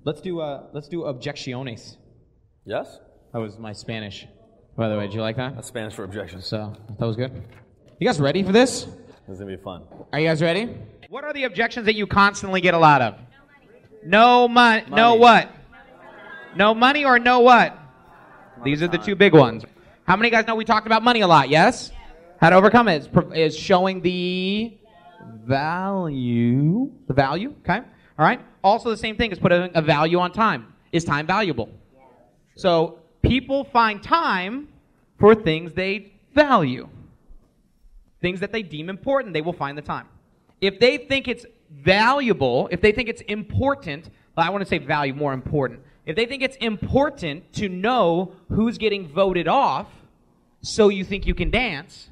Let's do objecciones. Yes? That was my Spanish. By the way, did you like that? That's Spanish for objections. So, that was good. You guys ready for this? This is going to be fun. Are you guys ready? What are the objections that you constantly get a lot of? No money. No what? No money or no what? These are the two big ones. How many guys know we talked about money a lot, yes? How to overcome it is showing the value. The value, okay? All right? Also the same thing is putting a value on time. Is time valuable? So people find time for things they value. Things that they deem important, they will find the time. If they think it's valuable, if they think it's important, I want to say value, more important. If they think it's important to know who's getting voted off so you think you can dance,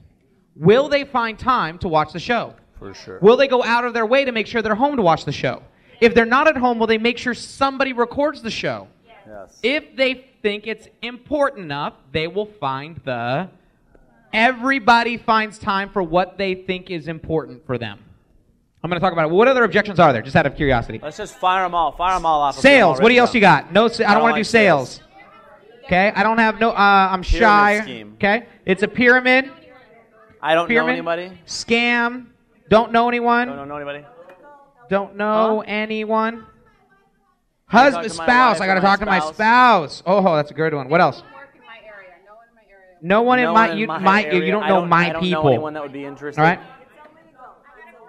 will they find time to watch the show? For sure. Will they go out of their way to make sure they're home to watch the show? If they're not at home, will they make sure somebody records the show? Yes. If they think it's important enough, they will find everybody finds time for what they think is important for them. I'm going to talk about it. What other objections are there, just out of curiosity? Let's just fire them all. Fire them all off. Sales. What else you got? No, I don't want to do sales. Okay? I don't have I'm shy. Scheme. Okay? It's a pyramid. I don't know anybody. Scam. Don't know anyone. Don't know anybody. Don't know anyone. Husband, spouse. I got to talk to my spouse. Oh, that's a good one. What else? No one in my area. You don't know my people. I don't know anyone that would be interested. All right.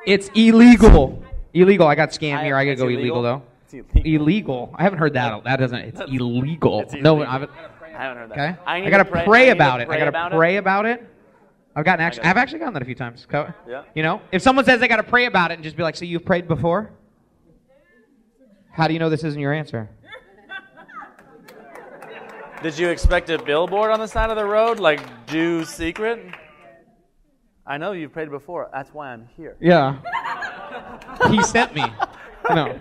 It's illegal. Illegal. I got scammed here. I got to go illegal though. Illegal. I haven't heard that. That doesn't. It's illegal. No, I haven't heard that. Okay. I got to pray about it. I got to pray about it. I've actually gotten that a few times. Yeah. You know, if someone says they got to pray about it, and just be like, "So you've prayed before?" How do you know this isn't your answer? Did you expect a billboard on the side of the road, like Jew secret? I know you've prayed before. That's why I'm here. Yeah. He sent me. No.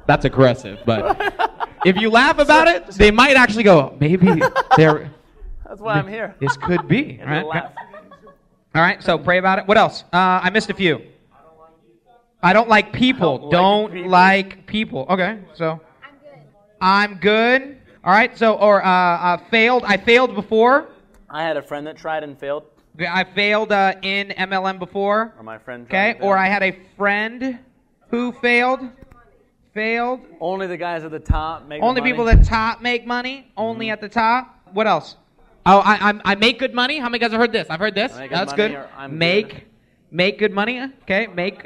That's aggressive, but if you laugh about it, they might actually go, maybe they're... That's why I'm here. This could be. All right? All right, so pray about it. What else? I missed a few. I don't like people. Don't like people. Okay, so... I'm good. All right, so, failed. I failed before. I had a friend that tried and failed. I failed in MLM before. Or my friend tried. Okay, or I had a friend who failed. Only the guys at the top make Only money. People at the top make money. Only at the top. What else? Oh, I make good money. How many guys have heard this? I've heard this. That's good. Make good money. Okay, make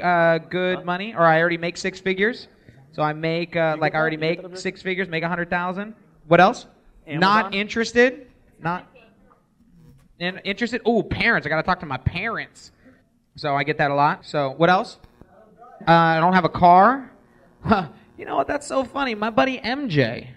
good money. Or I already make six figures. So I make I already make six figures. Make 100,000. What else? Amazon? Not interested. Not interested. Oh, parents. I got to talk to my parents. So I get that a lot. So what else? I don't have a car. You know what? That's so funny. My buddy MJ.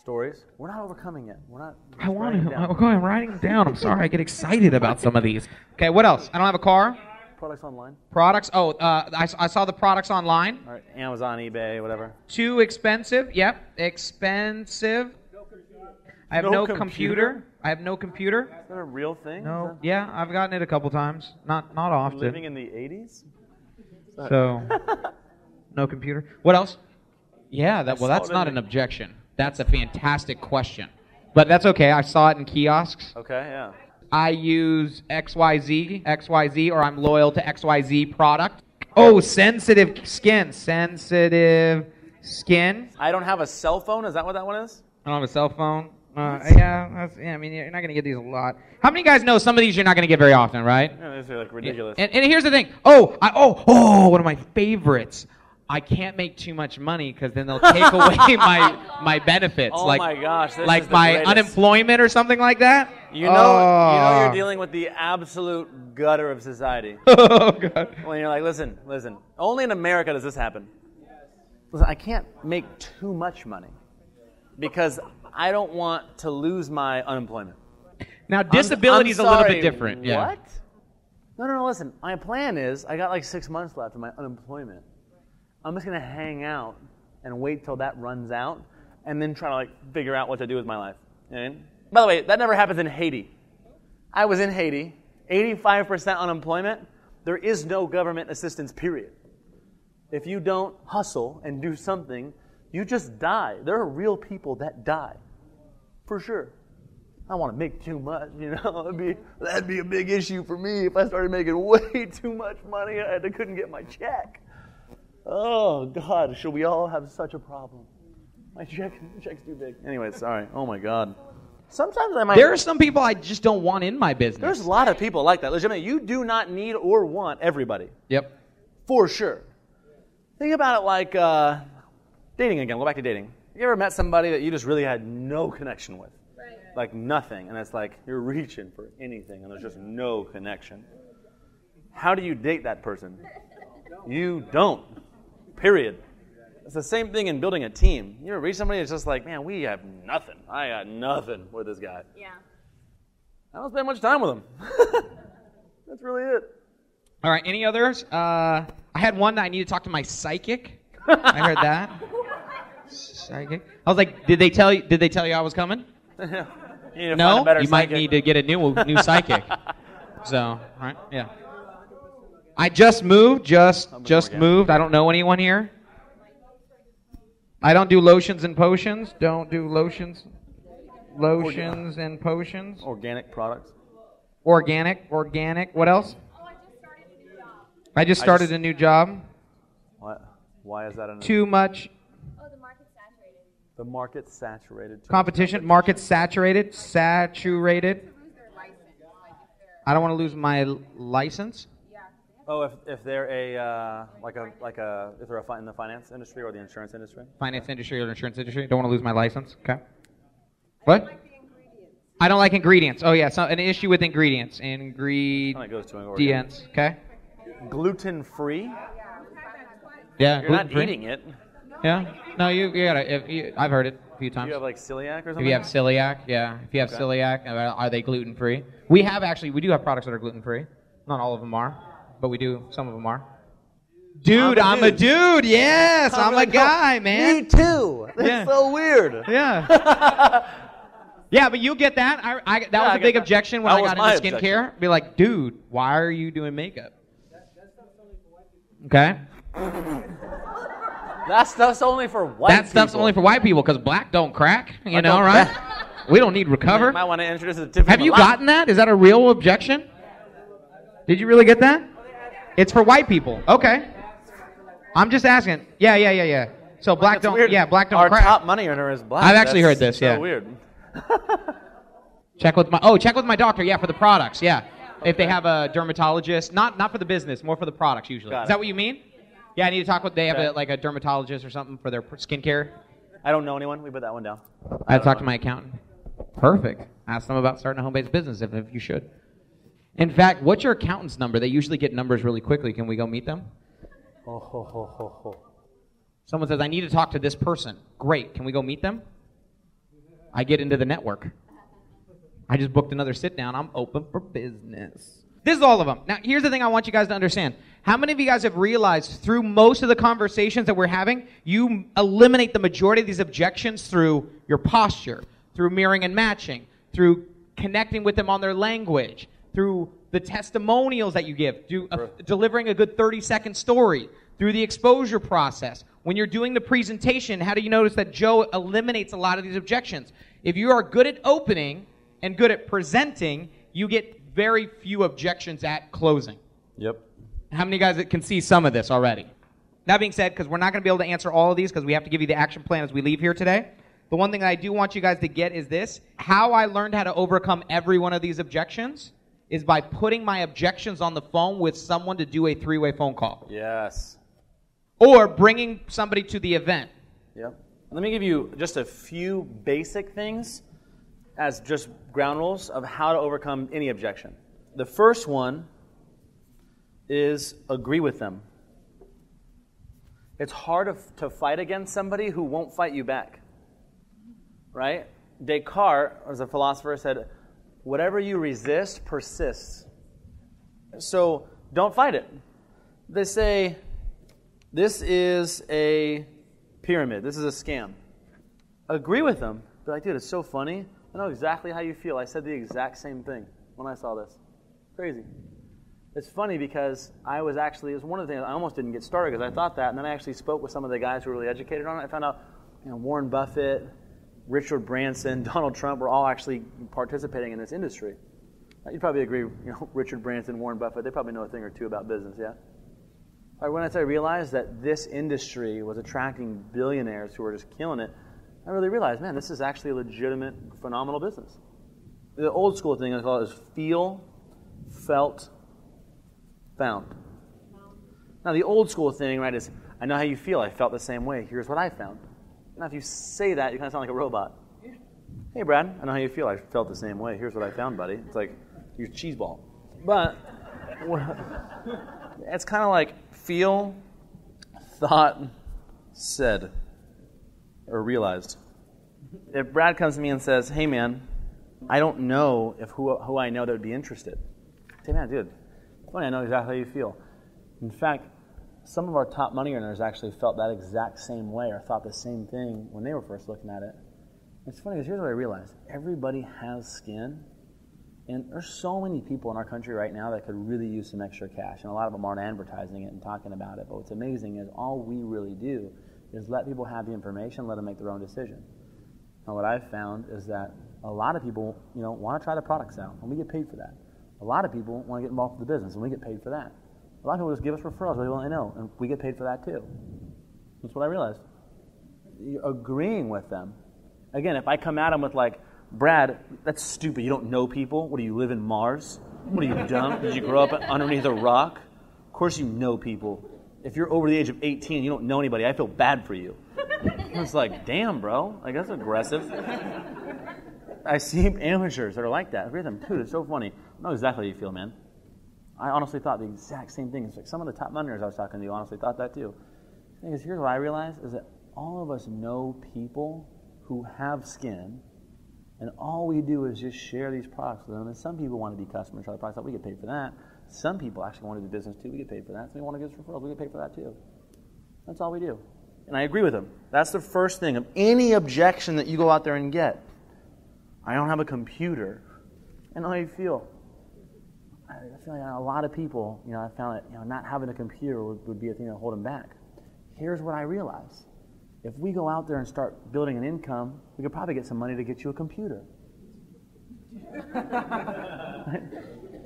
Stories. We're not overcoming yet. We're not. I want to. Okay, I'm writing them down. I'm sorry. I get excited about some of these. Okay, what else? I don't have a car. Products online. Products. Oh, I saw the products online. All right, Amazon, eBay, whatever. Too expensive. Yep, expensive. I have no computer. I have no computer. Is that a real thing? No. Yeah, I've gotten it a couple times. Not often. Living in the 80s? So, no computer. What else? Yeah, that's not an objection. That's a fantastic question. But that's okay. I saw it in kiosks. Okay, yeah. I use XYZ, or I'm loyal to XYZ product. Oh, sensitive skin. I don't have a cell phone. Is that what that one is? I don't have a cell phone. I mean, you're not going to get these a lot. How many guys know some of these you're not going to get very often, right? Yeah, these are like ridiculous. And here's the thing. One of my favorites. I can't make too much money because then they'll take away my benefits. Oh my gosh. Like my unemployment or something like that. You know you're dealing with the absolute gutter of society. Oh, God. When you're like, listen. Only in America does this happen. Listen, I can't make too much money because I don't want to lose my unemployment. Now, disability is a little bit different. Yeah. What? No, listen. My plan is I got like 6 months left of my unemployment. I'm just going to hang out and wait till that runs out and then try to figure out what to do with my life. You know what I mean? By the way, that never happens in Haiti. I was in Haiti, 85% unemployment. There is no government assistance, period. If you don't hustle and do something, You just die. There are real people that die. For sure. I don't want to make too much, you know. That'd be a big issue for me if I started making way too much money. I couldn't get my check. Oh, God, should we all have such a problem? My check's too big. Anyway, sorry. Oh, my God. Sometimes I might... There are some people I just don't want in my business. There's a lot of people like that. Legitimately, you do not need or want everybody. Yep. For sure. Think about it like dating again. Go back to dating. You ever met somebody that you just really had no connection with? Right. Like nothing. And it's like you're reaching for anything and there's just no connection. How do you date that person? You don't. Period. It's the same thing in building a team. You ever reach somebody that's just like, man, we have nothing. I got nothing with this guy. Yeah. I don't spend much time with him. That's really it. All right, any others? I had one that I need to talk to my psychic. I heard that. Psychic. I was like, did they tell you I was coming? You No, you might need to get a new psychic. So, all right, yeah. I just moved, just moved. I don't know anyone here. I don't do lotions and potions. Don't do lotions and potions. Organic products. Organic. What else? I just started a new job. What? Why is that? Too much. Oh, the market's saturated. The market's saturated. Competition. Market's saturated. Saturated. I don't want to lose my license. Oh, if they're if they're in the finance industry or the insurance industry. Finance industry or insurance industry. Don't want to lose my license. Okay. What? I don't like ingredients. Oh yeah, so an issue with ingredients. Ingredients. Okay. Gluten-free. Yeah. You're not eating it. Yeah. No, you gotta. I've heard it a few times. Do you have like celiac or something? If you have celiac, yeah. If you have celiac, are they gluten-free? We do have products that are gluten-free. Not all of them are, but we do. Some of them are. Dude, I'm a dude. Yes, I'm a guy, man. Me too. That's so weird. Yeah. Yeah, but you get that. That was a big objection when I got into skincare. Be like, dude, why are you doing makeup? Okay. That stuff's only for white people. That stuff's only for white people because black don't crack. You know, right? We don't need recover. You might want to introduce it to Tiffany. Have you gotten that? Is that a real objection? Did you really get that? It's for white people. Okay. I'm just asking. Yeah. So black don't. Weird. Yeah, black don't Our crack. Our top money earner is black. I've actually heard this. Yeah. So weird. Check with my doctor. Yeah, for the products. Yeah, if they have a dermatologist, not for the business, more for the products usually. Is that what you mean? Yeah, I need to talk with. They have a dermatologist or something for their skincare. I don't know anyone. We put that one down. I have to talk to my accountant. Perfect. Ask them about starting a home-based business if you should. In fact, what's your accountant's number? They usually get numbers really quickly. Can we go meet them? Someone says, I need to talk to this person. Great. Can we go meet them? I get into the network. I just booked another sit-down. I'm open for business. This is all of them. Now, here's the thing I want you guys to understand. How many of you guys have realized through most of the conversations that we're having, you eliminate the majority of these objections through your posture, through mirroring and matching, through connecting with them on their language, through the testimonials that you give, through delivering a good 30-second story, through the exposure process. When you're doing the presentation, how do you notice that Joe eliminates a lot of these objections? If you are good at opening and good at presenting, you get very few objections at closing. Yep. How many guys can see some of this already? That being said, because we're not going to be able to answer all of these because we have to give you the action plan as we leave here today, the one thing that I do want you guys to get is this. How I learned how to overcome every one of these objections is by putting my objections on the phone with someone to do a three-way phone call. Yes. Or bringing somebody to the event. Yep. Let me give you just a few basic things as just ground rules of how to overcome any objection. The first one is agree with them. It's hard to fight against somebody who won't fight you back. Right? Descartes, as a philosopher, said, whatever you resist persists. So don't fight it. They say, this is a pyramid. This is a scam. Agree with them. Be like, dude, it's so funny. I know exactly how you feel. I said the exact same thing when I saw this. Crazy. It's funny because it was one of the things I almost didn't get started because I thought that, and then I actually spoke with some of the guys who were really educated on it. I found out, Warren Buffett, Richard Branson, Donald Trump were all actually participating in this industry. You'd probably agree, Richard Branson, Warren Buffett, they probably know a thing or two about business, yeah? When I realized that this industry was attracting billionaires who were just killing it, I really realized, man, this is actually a legitimate, phenomenal business. The old school thing I call it is feel, felt, found. Now, the old school thing, right, is I know how you feel. I felt the same way. Here's what I found. Now, if you say that, you kind of sound like a robot. Hey, Brad, I know how you feel. I felt the same way. Here's what I found, buddy. It's like your cheese ball. But it's kind of like feel, thought, said, or realized. If Brad comes to me and says, hey, man, I don't know if who I know that would be interested. I say, man, dude, funny, I know exactly how you feel. In fact, some of our top money earners actually felt that exact same way or thought the same thing when they were first looking at it. It's funny because here's what I realized. Everybody has skin, and there's so many people in our country right now that could really use some extra cash, and a lot of them aren't advertising it and talking about it. But what's amazing is all we really do is let people have the information, let them make their own decision. And what I've found is that a lot of people, want to try the products out, and we get paid for that. A lot of people want to get involved with the business, and we get paid for that. A lot of people just give us referrals, really want to know, and we get paid for that too. That's what I realized. You're agreeing with them. Again, if I come at them with like, Brad, that's stupid. You don't know people. What do you live in Mars? What are you dumb? Did you grow up underneath a rock? Of course you know people. If you're over the age of 18 and you don't know anybody, I feel bad for you. It's like, damn, bro. Like, that's aggressive. I see amateurs that are like that. I read them, dude, it's so funny. I know exactly how you feel, man. I honestly thought the exact same thing. It's like some of the top moneyers I was talking to honestly thought that too. The thing is, here's what I realized is that all of us know people who have skin, and all we do is just share these products with them. And some people want to be customers, try the products out. We get paid for that. Some people actually want to do business too. We get paid for that. Some people want to give us referrals. We get paid for that too. That's all we do. And I agree with them. That's the first thing of any objection that you go out there and get. I don't have a computer. I know how you feel. I feel like a lot of people, I found that not having a computer would be a thing that would hold them back. Here's what I realized. If we go out there and start building an income, we could probably get some money to get you a computer.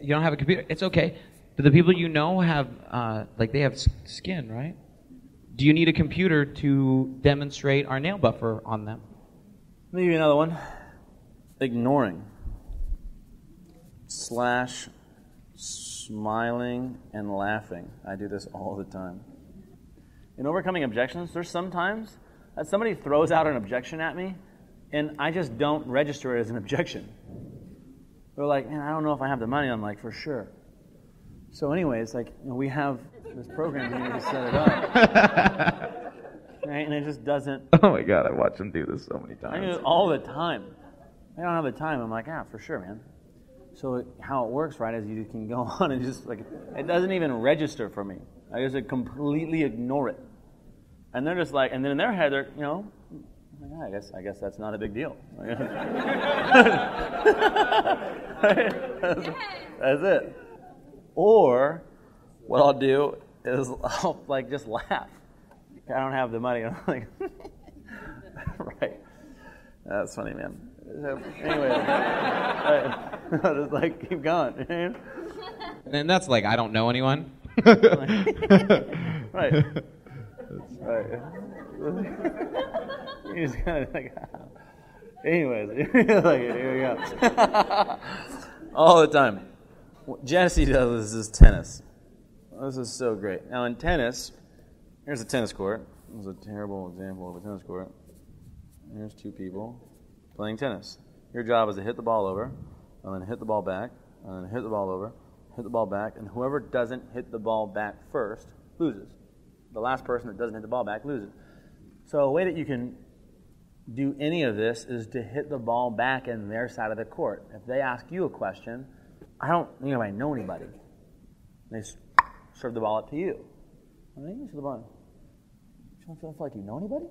You don't have a computer? It's okay. Do the people you know have, they have skin, right? Do you need a computer to demonstrate our nail buffer on them? Let me give you another one. Ignoring. / smiling and laughing. I do this all the time. In overcoming objections, there's sometimes that somebody throws out an objection at me, and I just don't register it as an objection. They're like, man, I don't know if I have the money. I'm like, for sure. So anyways, we have this program here to set it up. Right? And it just doesn't... Oh my God, I watch them do this so many times. I do it all the time. I don't have the time. I'm like, for sure, man. So how it works, right, is you can go on and just, it doesn't even register for me. I just completely ignore it. And they're just like, and then in their head, they're, I guess that's not a big deal. That's it. Or what I'll do is I'll just laugh. I don't have the money. I'm like, right. That's funny, man. So, anyway, I'll just keep going. And that's I don't know anyone. Right. Right. You just kind of anyways, here we go. All the time. What Jesse does is tennis. This is so great. Now in tennis, here's a tennis court. This is a terrible example of a tennis court. Here's two people playing tennis. Your job is to hit the ball over, and then hit the ball back, and then hit the ball over, hit the ball back, and whoever doesn't hit the ball back first loses. The last person that doesn't hit the ball back loses. So a way that you can do any of this is to hit the ball back in their side of the court. If they ask you a question, I don't think if I know anybody. They serve the ball up to you. I think you serve the ball. You don't feel like you know anybody?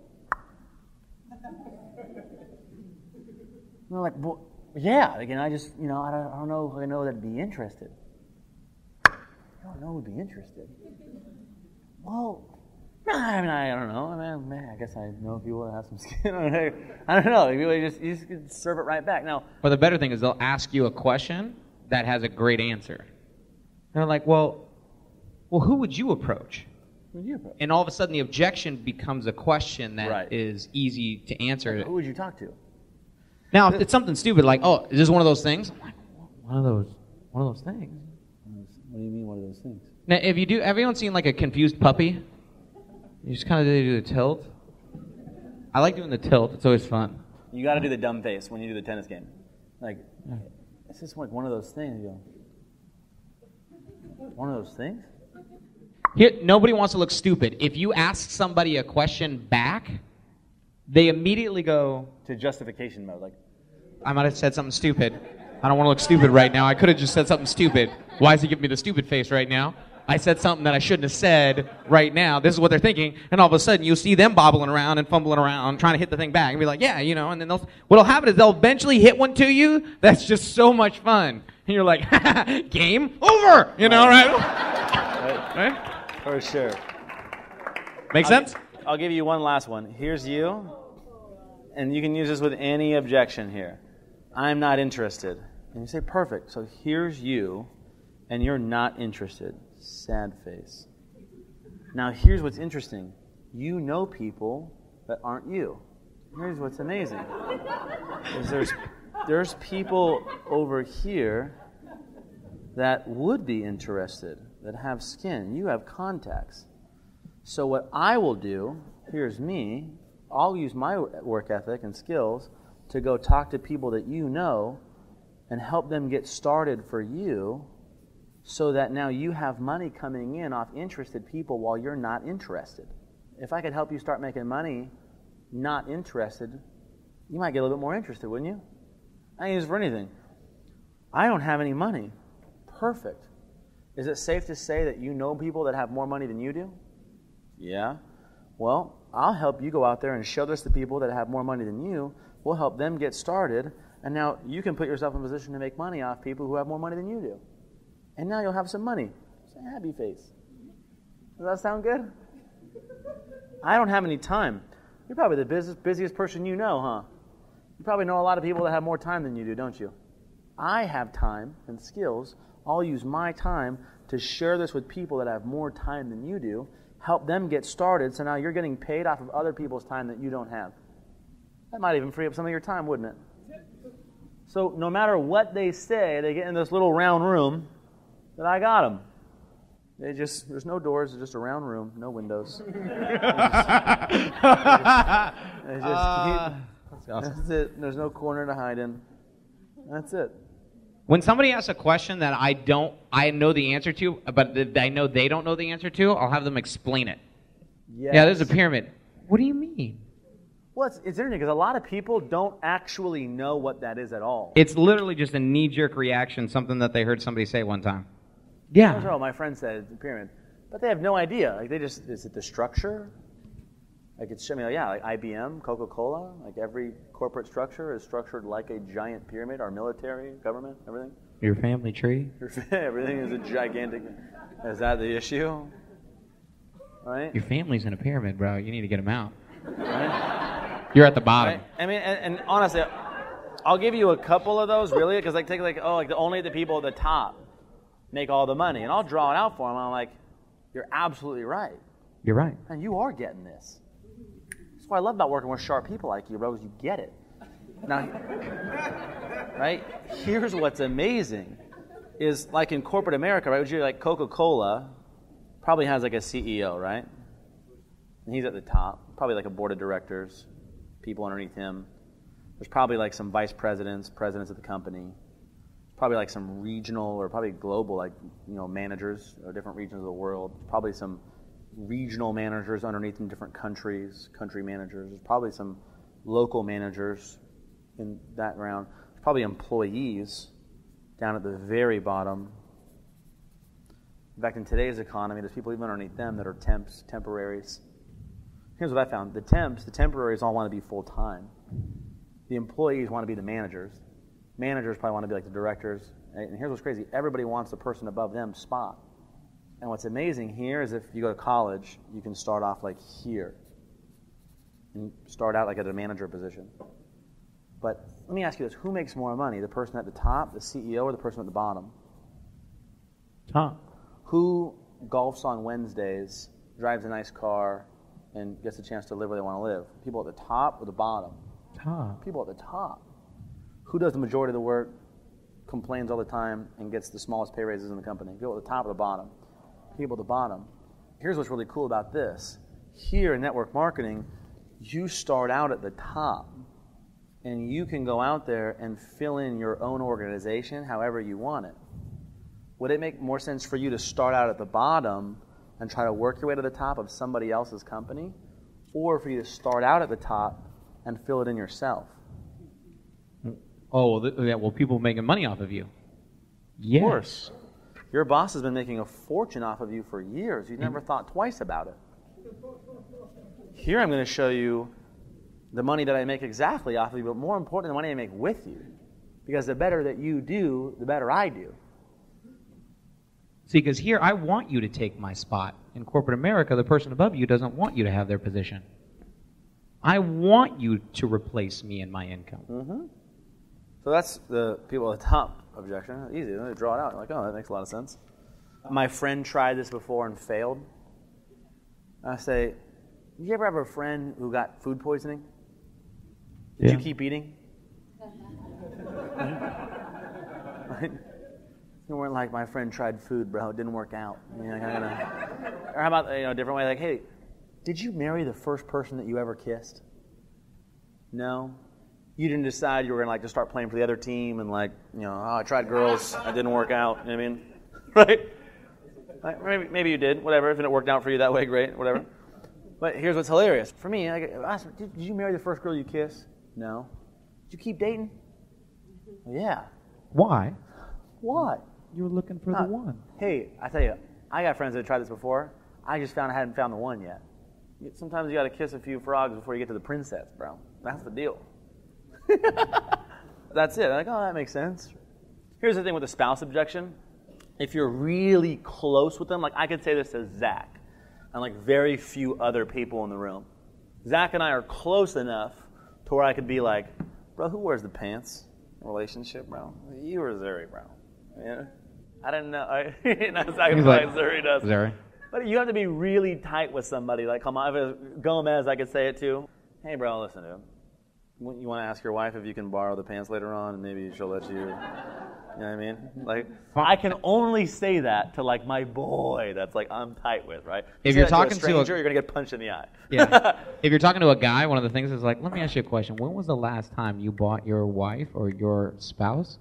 And they're like, well, yeah. Again, I just, I don't know if I know that'd be interested. I don't know who'd be interested. Well, I mean, I don't know. I mean, man, I guess I know people that have some skin. I don't know. You just can serve it right back. Now, But the better thing is they'll ask you a question that has a great answer. They're like, well, who would you approach? who would you approach? And all of a sudden the objection becomes a question that is easy to answer. Who would you talk to? Now, if it's something stupid like, oh, is this one of those things? I'm like, one of those things. What do you mean, one of those things? Now, have anyone seen like a confused puppy? You just kind of do the tilt. I like doing the tilt. It's always fun. You got to do the dumb face when you do the tennis game. Like, it's just like one of those things. You go, one of those things? Here, nobody wants to look stupid. If you ask somebody a question back, they immediately go to justification mode. Like, I might have said something stupid. I don't want to look stupid right now. I could have just said something stupid. Why is he giving me the stupid face right now? I said something that I shouldn't have said right now. This is what they're thinking. And all of a sudden, you'll see them bobbling around and fumbling around, trying to hit the thing back. And be like, yeah, and then what'll happen is they'll eventually hit one to you. That's just so much fun. And you're like, game over, right? Right? For sure. Make sense? I'll give you one last one. Here's you. And you can use this with any objection here. I'm not interested. And you say, perfect. So here's you, and you're not interested. Sad face. Now here's what's interesting. You know people that aren't you. Here's what's amazing. There's people over here that would be interested, that have skin. You have contacts. So what I will do, here's me, I'll use my work ethic and skills to go talk to people that you know and help them get started for you so that now you have money coming in off interested people while you're not interested. If I could help you start making money not interested, you might get a little bit more interested, wouldn't you? I ain't use it for anything. I don't have any money. Perfect. Is it safe to say that you know people that have more money than you do? Yeah. Well, I'll help you go out there and show this to people that have more money than you. We'll help them get started. And now you can put yourself in a position to make money off people who have more money than you do. And now you'll have some money. It's a happy face. Does that sound good? I don't have any time. You're probably the busiest person you know, huh? You probably know a lot of people that have more time than you do, don't you? I have time and skills. I'll use my time to share this with people that have more time than you do, help them get started, so now you're getting paid off of other people's time that you don't have. That might even free up some of your time, wouldn't it? So no matter what they say, they get in this little round room that I got them. There's no doors, it's just a round room, no windows. That's it. There's no corner to hide in. That's it. When somebody asks a question that I know the answer to, but I know they don't know the answer to, I'll have them explain it. Yes. Yeah, there's a pyramid. What do you mean? Well, it's interesting because a lot of people don't actually know what that is at all. It's literally just a knee-jerk reaction, something that they heard somebody say one time. Yeah. That's what my friend said, it's a pyramid. But they have no idea. Like is it the structure? Like it's, like IBM, Coca-Cola, like every corporate structure is structured like a giant pyramid, our military, government, everything. Your family tree. Everything is a gigantic, is that the issue? Right? Your family's in a pyramid, bro. You need to get them out. Right? You're at the bottom. Right? I mean, and honestly, I'll give you a couple of those, really, because only the people at the top make all the money. And I'll draw it out for them. I'm like, you're absolutely right. You're right. And you are getting this. That's what I love about working with sharp people like you, bro, is you get it. Now, right? Here's what's amazing is like in corporate America, right? Would you like Coca-Cola probably has like a CEO, right? And he's at the top. Probably like a board of directors, people underneath him. There's probably like some vice presidents of the company. Probably like some regional or probably global, like, managers of different regions of the world. Probably some regional managers underneath in different countries, country managers. There's probably some local managers in that round. There's probably employees down at the very bottom. In fact, in today's economy, there's people even underneath them that are temps, temporaries. Here's what I found. The temporaries all want to be full-time. The employees want to be the managers. Managers probably want to be like the directors. And here's what's crazy. Everybody wants the person above them spot. And what's amazing here is if you go to college, you can start off like here. And start out like at a manager position. But let me ask you this. Who makes more money? The person at the top, the CEO, or the person at the bottom? Top. Who golfs on Wednesdays, drives a nice car, and gets a chance to live where they want to live? People at the top or the bottom? Top. People at the top. Who does the majority of the work, complains all the time, and gets the smallest pay raises in the company? People at the top or the bottom? People at the bottom. Here's what's really cool about this. Here in network marketing, you start out at the top, and you can go out there and fill in your own organization however you want it. Would it make more sense for you to start out at the bottom and try to work your way to the top of somebody else's company, or for you to start out at the top and fill it in yourself? Oh, well, people making money off of you. Yes. Of course. Your boss has been making a fortune off of you for years. You've never thought twice about it. Here I'm going to show you the money that I make exactly off of you, but more important, the money I make with you. Because the better that you do, the better I do. See, because here I want you to take my spot. In corporate America, the person above you doesn't want you to have their position. I want you to replace me in my income. Mm-hmm. So that's the people at the top objection. Easy. They draw it out. You're like, oh, that makes a lot of sense. My friend tried this before and failed. I say, did you ever have a friend who got food poisoning? Did you keep eating? Right? You weren't like, my friend tried food, bro. It didn't work out. You know, or how about a different way? Like, hey, did you marry the first person that you ever kissed? No. You didn't decide you were going to just start playing for the other team and I tried girls. It didn't work out. You know what I mean? Right? Maybe you did. Whatever. If it worked out for you that way, great. Whatever. But here's what's hilarious. For me, I asked, did you marry the first girl you kissed? No. Did you keep dating? Well, yeah. Why? Why? You were looking for the one. Hey, I tell you, I got friends that have tried this before. I just found I hadn't found the one yet. Sometimes you got to kiss a few frogs before you get to the princess, bro. That's the deal. That's it. I'm like, oh, that makes sense. Here's the thing with the spouse objection. If you're really close with them, like I could say this to Zach and like very few other people in the room. Zach and I are close enough to where I could be like, bro, who wears the pants? Relationship, bro. You or Zuri, bro. Yeah. I didn't know. Zuri does. Zuri. But you have to be really tight with somebody. Like Gomez, I could say it to. Hey, bro, listen, dude. You want to ask your wife if you can borrow the pants later on, and maybe she'll let you. You know what I mean? Like, I can only say that to like my boy. That's like I'm tight with, right? If you're talking to a stranger, you're gonna get punched in the eye. Yeah. If you're talking to a guy, one of the things is like, let me ask you a question. When was the last time you bought your wife or your spouse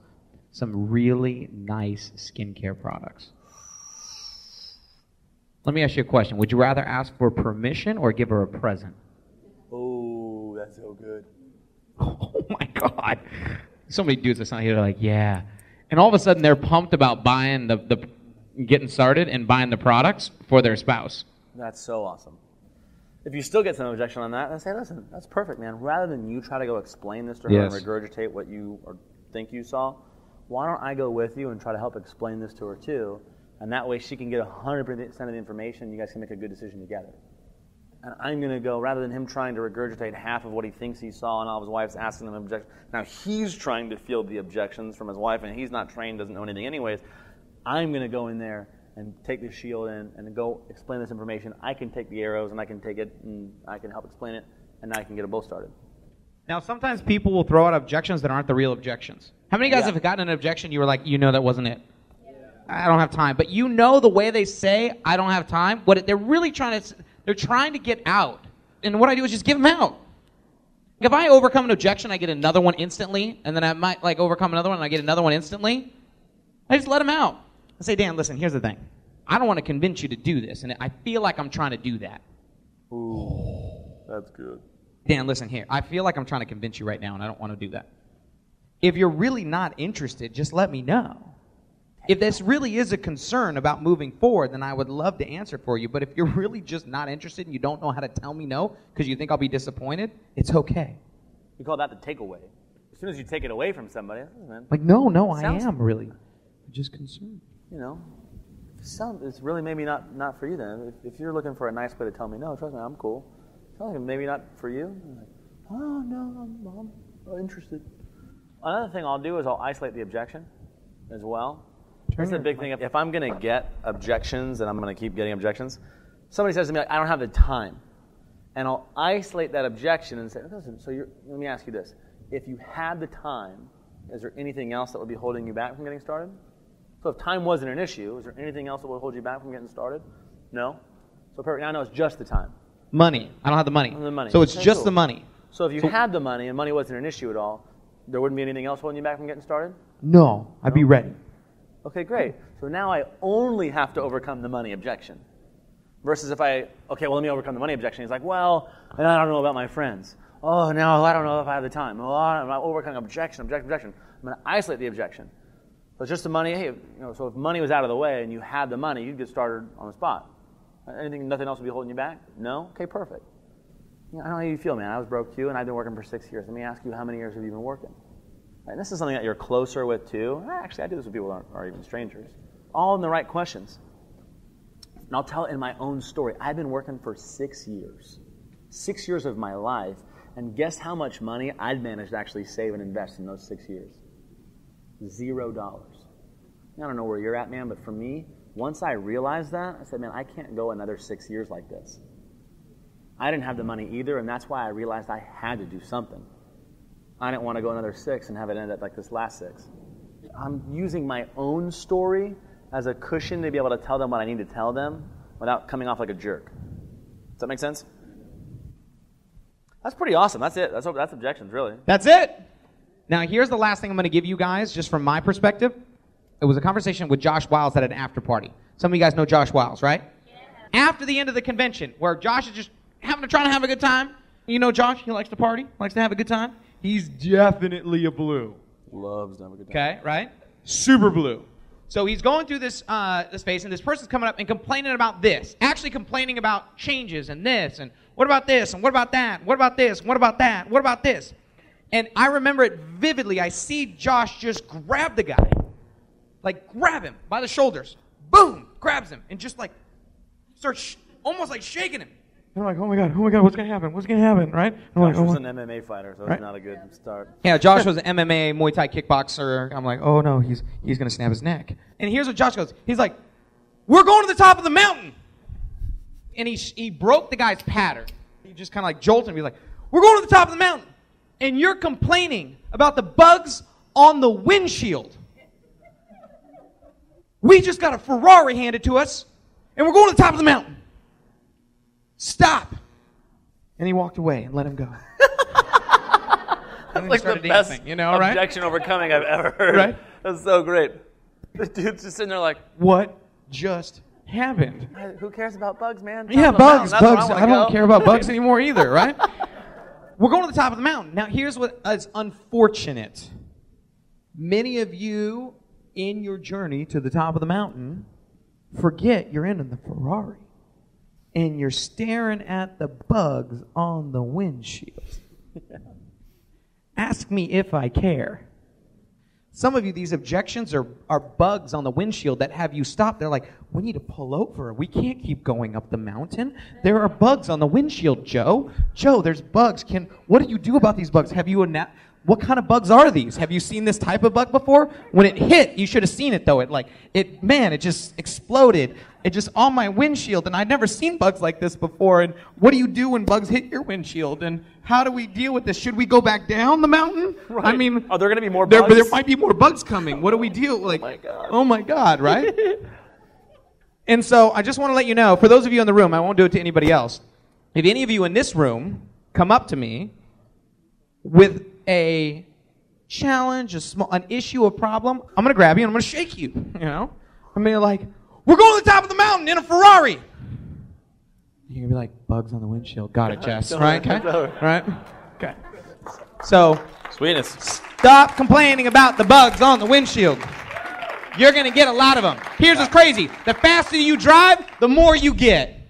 some really nice skincare products? Let me ask you a question. Would you rather ask for permission or give her a present? Oh, that's so good. Oh my God. So many dudes that's not here, they're like, yeah. And all of a sudden they're pumped about buying the getting started and buying the products for their spouse. That's so awesome. If you still get some objection on that, then say, listen, that's perfect, man. Rather than you try to go explain this to her and regurgitate what you or think you saw, why don't I go with you and try to help explain this to her too? And that way she can get 100% of the information. You guys can make a good decision together. And I'm going to go, rather than him trying to regurgitate half of what he thinks he saw and all of his wife's asking him objections. Now he's trying to field the objections from his wife, and he's not trained, doesn't know anything anyways. I'm going to go in there and take the shield in and go explain this information. I can take the arrows, and I can take it, and I can help explain it, and now I can get a bow started. Now, sometimes people will throw out objections that aren't the real objections. How many guys have gotten an objection you were like, that wasn't it? I don't have time. But the way they say, I don't have time, they're really they're trying to get out. And what I do is just give them out. If I overcome an objection, I get another one instantly, and then I might overcome another one, and I get another one instantly. I just let them out. I say, Dan, listen, here's the thing. I don't want to convince you to do this, and I feel like I'm trying to do that. Ooh, that's good. Dan, listen here. I feel like I'm trying to convince you right now, and I don't want to do that. If you're really not interested, just let me know. If this really is a concern about moving forward, then I would love to answer for you. But if you're really just not interested and you don't know how to tell me no because you think I'll be disappointed, it's okay. We call that the takeaway. As soon as you take it away from somebody, no, I am really. I'm just concerned. It's really maybe not for you then. If you're looking for a nice way to tell me, no, trust me, I'm cool. Tell me maybe not for you. I'm like, oh, no, I'm not interested. Another thing I'll do is I'll isolate the objection as well. That's the big thing. If I'm going to get objections and I'm going to keep getting objections, somebody says to me, like, I don't have the time. And I'll isolate that objection and say, listen, let me ask you this. If you had the time, is there anything else that would be holding you back from getting started? So if time wasn't an issue, is there anything else that would hold you back from getting started? No? So perfect. Now I know it's just the time. Money. I don't have the money. The money. So it's just the money. So if you had the money and money wasn't an issue at all, there wouldn't be anything else holding you back from getting started? No. I'd be ready. Okay, great. So now I only have to overcome the money objection. Versus if let me overcome the money objection. He's like, well, I don't know about my friends. Oh, no, I don't know if I have the time. Oh, I'm overcoming objection. I'm going to isolate the objection. So it's just the money. Hey, so if money was out of the way and you had the money, you'd get started on the spot. Nothing else would be holding you back? No? Okay, perfect. I don't know how you feel, man. I was broke too, and I've been working for 6 years. Let me ask you, how many years have you been working? Right, this is something that you're closer with too. Actually, I do this with people that are even strangers. All in the right questions. And I'll tell in my own story. I've been working for 6 years. 6 years of my life. And guess how much money I'd managed to actually save and invest in those 6 years? $0. I don't know where you're at, man, but for me, once I realized that, I said, man, I can't go another 6 years like this. I didn't have the money either, and that's why I realized I had to do something. I didn't want to go another 6 and have it end up like this last 6. I'm using my own story as a cushion to be able to tell them what I need to tell them without coming off like a jerk. Does that make sense? That's pretty awesome. That's it. That's objections, really. That's it. Now, here's the last thing I'm going to give you guys, just from my perspective. It was a conversation with Josh Wiles at an after party. Some of you guys know Josh Wiles, right? Yeah. After the end of the convention, where Josh is just trying to have a good time. You know Josh, he likes to party, likes to have a good time. He's definitely a blue. Loves to have a good time. Okay, right? Super blue. So he's going through this phase, and this person's coming up and complaining about this. Actually complaining about changes and this, and what about this, and what about that, what about this, what about that, what about this. And I remember it vividly. I see Josh just grab the guy. Like, grab him by the shoulders. Boom! Grabs him. And just, like, starts almost like shaking him. I'm like, oh my God, what's going to happen? What's going to happen, right? Josh was an MMA fighter, so it's not a good start. Yeah, Josh was an MMA, Muay Thai kickboxer. I'm like, oh no, he's going to snap his neck. And here's what Josh goes. He's like, we're going to the top of the mountain. And he broke the guy's pattern. He just kind of like jolted him. He's like, we're going to the top of the mountain. And you're complaining about the bugs on the windshield. We just got a Ferrari handed to us, and we're going to the top of the mountain. Stop. And he walked away and let him go. That's like the best dancing, right? Objection overcoming I've ever heard. Right? That's so great. The dude's just sitting there like, what just happened? Who cares about bugs, man? Yeah, bugs. I don't care about bugs anymore either, right? We're going to the top of the mountain. Now, here's what is unfortunate. Many of you in your journey to the top of the mountain forget you're in the Ferrari. And you're staring at the bugs on the windshield. Ask me if I care. Some of you, these objections are bugs on the windshield that have you stop. They're like, we need to pull over. We can't keep going up the mountain. There are bugs on the windshield, Joe. Joe, there's bugs. What do you do about these bugs? What kind of bugs are these? Have you seen this type of bug before? When it hit, you should have seen it though. It just exploded. It just on my windshield, and I'd never seen bugs like this before. And what do you do when bugs hit your windshield? And how do we deal with this? Should we go back down the mountain? Right. I mean, are there going to be more bugs? There might be more bugs coming. What do we do? Like, oh my God, right? And so I just want to let you know, for those of you in the room, I won't do it to anybody else. If any of you in this room come up to me with a challenge, an issue, a problem, I'm going to grab you and I'm going to shake you, I'm going to be like, we're going to the top of the mountain in a Ferrari. You're going to be like, bugs on the windshield. Got it, Jess. Right? Okay? Right? Okay. So, sweetness. Stop complaining about the bugs on the windshield. You're going to get a lot of them. Here's what's crazy. The faster you drive, the more you get.